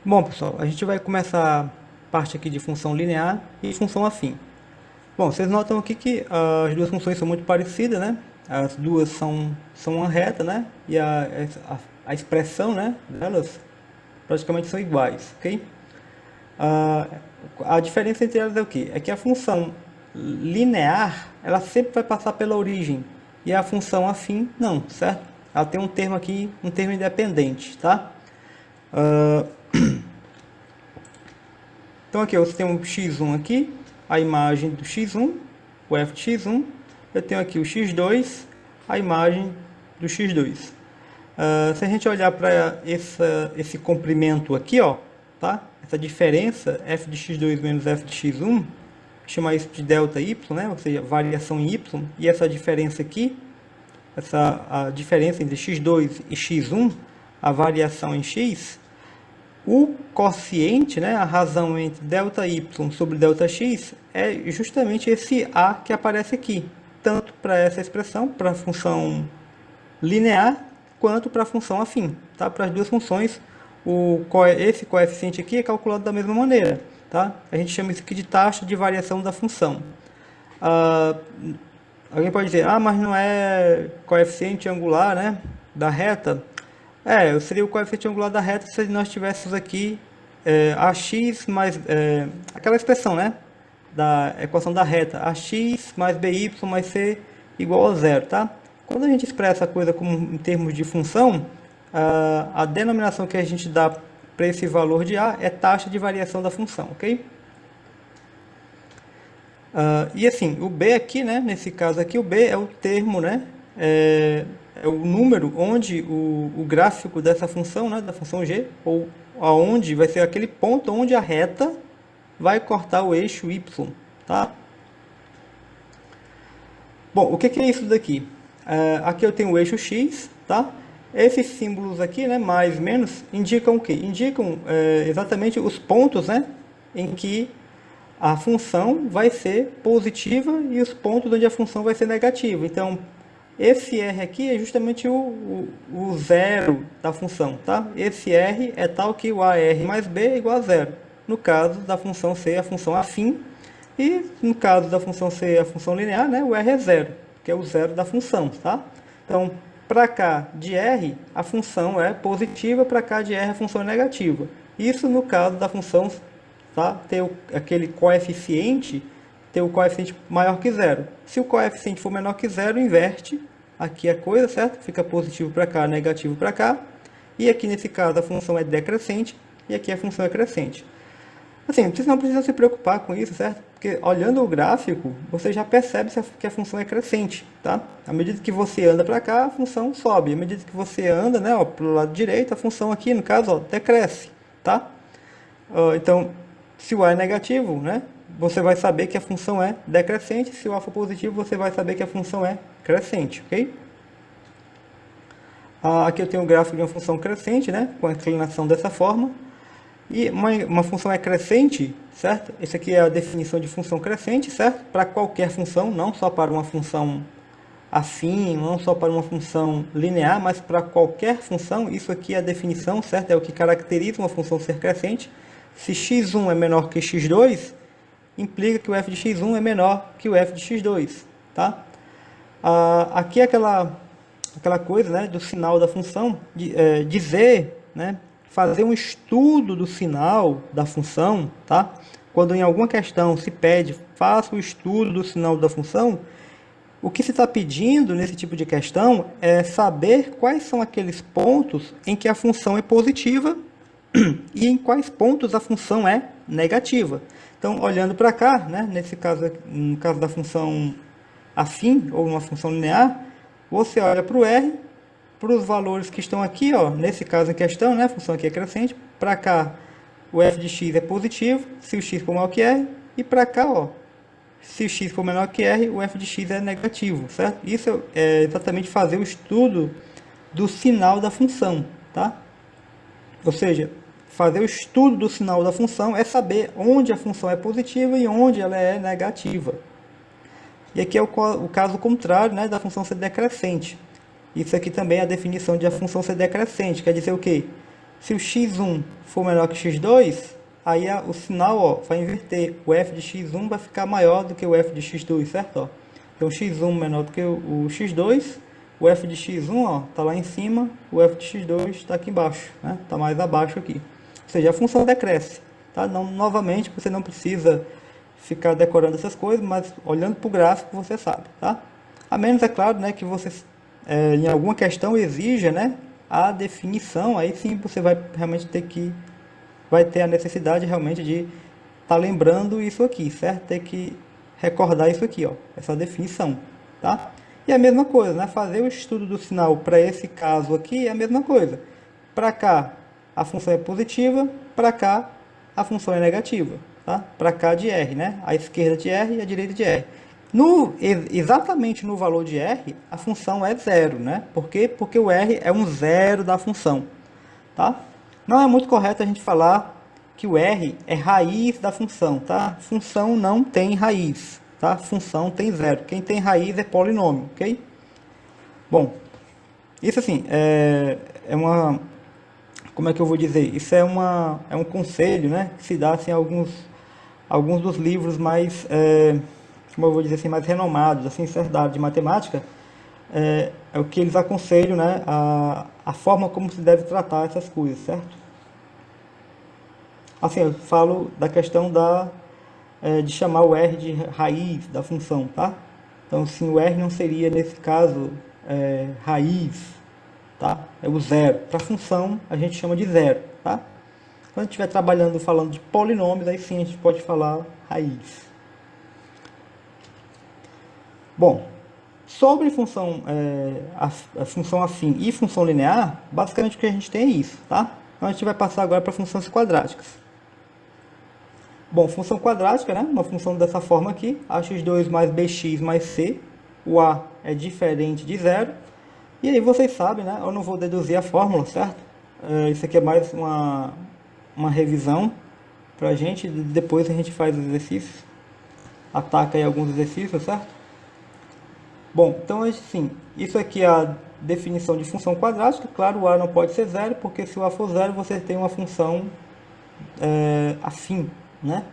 Bom, pessoal, a gente vai começar a parte aqui de função linear e função afim. Bom, vocês notam aqui que as duas funções são muito parecidas, né? As duas são uma reta, né? E a expressão, né, delas praticamente são iguais, ok? A, a diferença entre elas é o quê? É que a função linear, ela sempre vai passar pela origem e a função afim não, certo? Ela tem um termo aqui, um termo independente, tá? Então aqui você tem um x1 aqui, a imagem do x1, o f de x1. Eu tenho aqui o x2, a imagem do x2. Se a gente olhar para esse comprimento aqui, ó, tá? Essa diferença f de x2 menos f de x1, chamar isso de delta y, né? Ou seja, variação em y. E essa diferença aqui, a diferença entre x2 e x1, a variação em x, o quociente, né, a razão entre ΔY sobre ΔX, é justamente esse A que aparece aqui, tanto para essa expressão, para a função linear, quanto para a função afim. Tá? Para as duas funções, esse coeficiente aqui é calculado da mesma maneira. Tá? A gente chama isso aqui de taxa de variação da função. Ah, alguém pode dizer, mas não é coeficiente angular, né, da reta? Seria o coeficiente angular da reta se nós tivéssemos aqui ax mais aquela expressão, né, da equação da reta, ax mais by mais c igual a zero, tá? Quando a gente expressa a coisa como em termos de função, a denominação que a gente dá para esse valor de a é taxa de variação da função, ok? E assim, o b aqui, né, nesse caso aqui, o b é o termo, né, é o número onde o gráfico dessa função, né, da função g, ou aonde vai ser aquele ponto onde a reta vai cortar o eixo y, tá? Bom, o que é isso daqui? Aqui eu tenho o eixo x, tá? Esses símbolos aqui, né, mais, menos, indicam o quê? Indicam exatamente os pontos, né, em que a função vai ser positiva e os pontos onde a função vai ser negativa. Então, esse R aqui é justamente o zero da função, tá? Esse R é tal que o AR mais B é igual a zero. No caso da função ser a função afim, e no caso da função ser a função linear, né, o R é zero, que é o zero da função, tá? Então, para cá de R, a função é positiva, para cá de R a função é negativa. Isso no caso da função, tá, ter aquele coeficiente, ter o coeficiente maior que zero. Se o coeficiente for menor que zero, inverte aqui a coisa, certo? Fica positivo para cá, negativo para cá. E aqui nesse caso a função é decrescente e aqui a função é crescente. Assim, você não precisa se preocupar com isso, certo? Porque olhando o gráfico, você já percebe que a função é crescente, tá? À medida que você anda para cá, a função sobe. À medida que você anda, né, para o lado direito, a função aqui, no caso, ó, decresce, tá? Então, se o A é negativo, né, você vai saber que a função é decrescente. Se o A for positivo, você vai saber que a função é crescente, ok? Aqui eu tenho o gráfico de uma função crescente, né, com a inclinação dessa forma. E uma função é crescente, certo? Essa aqui é a definição de função crescente, certo? Para qualquer função, não só para uma função afim, não só para uma função linear, mas para qualquer função. Isso aqui é a definição, certo? É o que caracteriza uma função ser crescente. Se x1 é menor que x2, implica que o f de x1 é menor que o f de x2, tá? Aqui é aquela coisa, né, do sinal da função, dizer, né, fazer um estudo do sinal da função, tá? Quando em alguma questão se pede, faça o estudo do sinal da função, o que se está pedindo nesse tipo de questão é saber quais são aqueles pontos em que a função é positiva e em quais pontos a função é negativa. Então, olhando para cá, né, nesse caso, no caso da função afim ou uma função linear, você olha para o R, para os valores que estão aqui, ó, nesse caso em questão, né, a função aqui é crescente, para cá o f de x é positivo, se o x for maior que r, e para cá, ó, se o x for menor que r, o f de x é negativo, certo? Isso é exatamente fazer o estudo do sinal da função, tá? Ou seja, fazer o estudo do sinal da função é saber onde a função é positiva e onde ela é negativa. E aqui é o caso contrário, né, da função ser decrescente. Isso aqui também é a definição de a função ser decrescente. Quer dizer o quê? Se o x1 for menor que x2, aí o sinal, ó, vai inverter. O f de x1 vai ficar maior do que o f de x2, certo? Ó. Então x1 menor do que o x2, o f de x1 ó, tá lá em cima, o f de x2 está aqui embaixo, né? Tá mais abaixo aqui. Ou seja, a função decresce. Tá? Não, novamente, você não precisa ficar decorando essas coisas, mas olhando para o gráfico você sabe. Tá? A menos, é claro, né, que você em alguma questão exija, né, a definição, aí sim você vai realmente vai ter a necessidade realmente de estar lembrando isso aqui, certo? Ter que recordar isso aqui, ó, essa definição, tá? E a mesma coisa, né? Fazer o estudo do sinal para esse caso aqui é a mesma coisa. Para cá a função é positiva, para cá a função é negativa, tá? Para cá de R, né? A esquerda de R e a direita de R. Exatamente no valor de R, a função é zero, né? Por quê? Porque o R é um zero da função, tá? Não é muito correto a gente falar que o R é raiz da função, tá? Função não tem raiz, tá? Função tem zero. Quem tem raiz é polinômio, ok? Bom, isso assim, é uma... Como é que eu vou dizer? Isso é um conselho, né? Que se dá assim, alguns dos livros mais... como eu vou dizer assim, mais renomados, assim, da área de matemática, é o que eles aconselham, né, a forma como se deve tratar essas coisas, certo? Assim, eu falo da questão de chamar o R de raiz da função, tá? Então, assim, o R não seria, nesse caso, raiz, tá? É o zero. Para função, a gente chama de zero, tá? Quando estiver trabalhando, falando de polinômios, aí sim a gente pode falar raiz. Bom, sobre função, a função afim e função linear, basicamente o que a gente tem é isso, tá? Então a gente vai passar agora para funções quadráticas. Bom, função quadrática, né? Uma função dessa forma aqui, ax2 mais bx mais c, o a é diferente de zero. E aí vocês sabem, né? Eu não vou deduzir a fórmula, certo? Isso aqui é mais uma revisão para a gente, depois a gente faz os exercícios, ataca aí alguns exercícios, certo? Bom, então assim, isso aqui é a definição de função quadrática. Claro, o a não pode ser zero, porque se o a for zero, você tem uma função afim, né?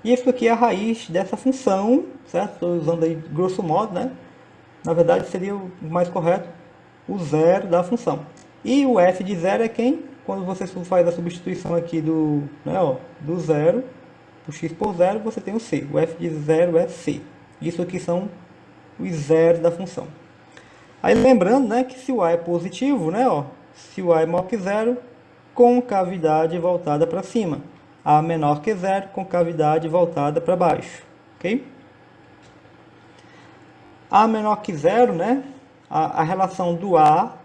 E isso aqui é a raiz dessa função, certo? Estou usando aí grosso modo, né? Na verdade, seria o mais correto, o zero da função. E o f de zero é quem? Quando você faz a substituição aqui do zero, do x por zero, você tem o c. O f de zero é c. Isso aqui são os zeros da função. Aí lembrando, né, que se o a é positivo, né, ó, se o a é maior que zero, concavidade voltada para cima. A menor que zero, concavidade voltada para baixo, ok? A menor que zero, né, a relação do a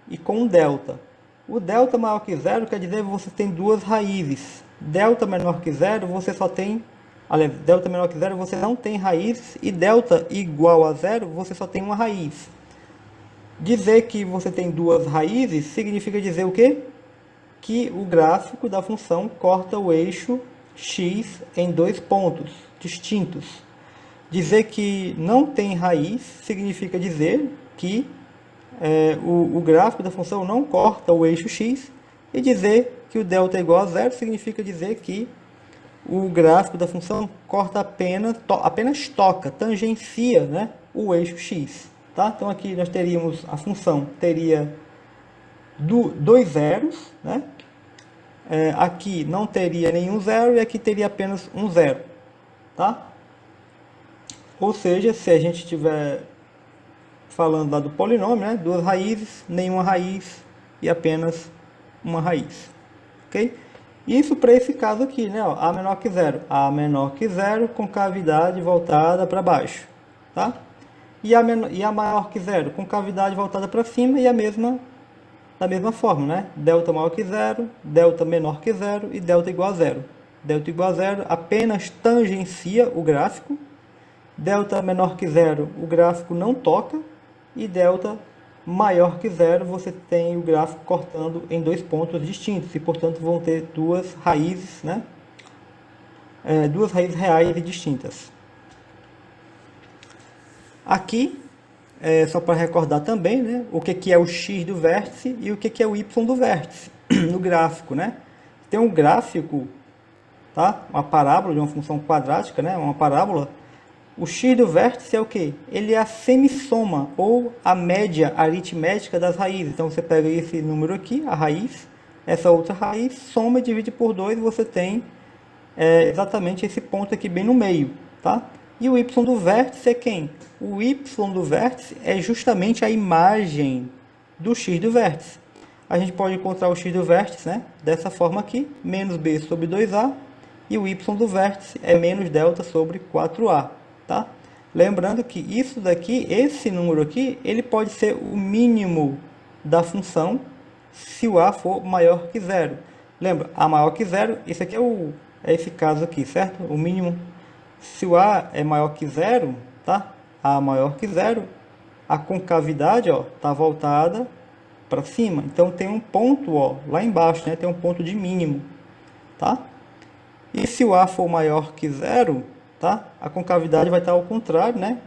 e com o delta. O delta maior que zero quer dizer que você tem duas raízes. Delta menor que zero, você só tem... Aliás, delta menor que zero, você não tem raízes. E delta igual a zero, você só tem uma raiz. Dizer que você tem duas raízes significa dizer o quê? Que o gráfico da função corta o eixo x em dois pontos distintos. Dizer que não tem raiz significa dizer que o gráfico da função não corta o eixo x. E dizer que o delta é igual a zero significa dizer que o gráfico da função corta apenas toca, tangencia, né, o eixo x. Tá? Então aqui nós teríamos, a função teria dois zeros, né? Aqui não teria nenhum zero e aqui teria apenas um zero. Tá? Ou seja, se a gente estiver falando lá do polinômio, né, duas raízes, nenhuma raiz e apenas uma raiz. Ok? Isso para esse caso aqui, né? Ó, a menor que zero. A menor que zero com cavidade voltada para baixo. Tá? E a maior que zero com cavidade voltada para cima e da mesma forma, né? Delta maior que zero, delta menor que zero e delta igual a zero. Delta igual a zero apenas tangencia o gráfico. Delta menor que zero, o gráfico não toca. E delta maior que zero, você tem o gráfico cortando em dois pontos distintos. E, portanto, vão ter duas raízes, né? Duas raízes reais e distintas. Aqui, só para recordar também, né, o que é o x do vértice e o que é o y do vértice. no gráfico, né? Tem um gráfico, tá? Uma parábola de uma função quadrática, né? Uma parábola. O x do vértice é o quê? Ele é a semissoma ou a média aritmética das raízes. Então você pega esse número aqui, a raiz, essa outra raiz, soma e divide por 2 e você tem exatamente esse ponto aqui bem no meio, tá? E o y do vértice é quem? O y do vértice é justamente a imagem do x do vértice. A gente pode encontrar o x do vértice, né? Dessa forma aqui, menos b sobre 2a, e o y do vértice é menos delta sobre 4a, tá? Lembrando que isso daqui, esse número aqui, ele pode ser o mínimo da função se o a for maior que zero. Lembra, a maior que zero, esse aqui é esse caso aqui, certo? O mínimo. Se o a é maior que zero, tá? A maior que zero, a concavidade, ó, tá voltada para cima. Então tem um ponto, ó, lá embaixo, né? Tem um ponto de mínimo, tá? E se o a for maior que zero, tá? A concavidade vai estar ao contrário, né?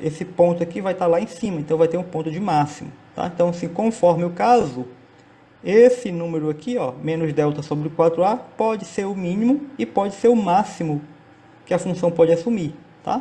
Esse ponto aqui vai estar lá em cima, então vai ter um ponto de máximo, tá? Então, assim, conforme o caso, esse número aqui, ó, menos delta sobre 4a, pode ser o mínimo e pode ser o máximo que a função pode assumir, tá?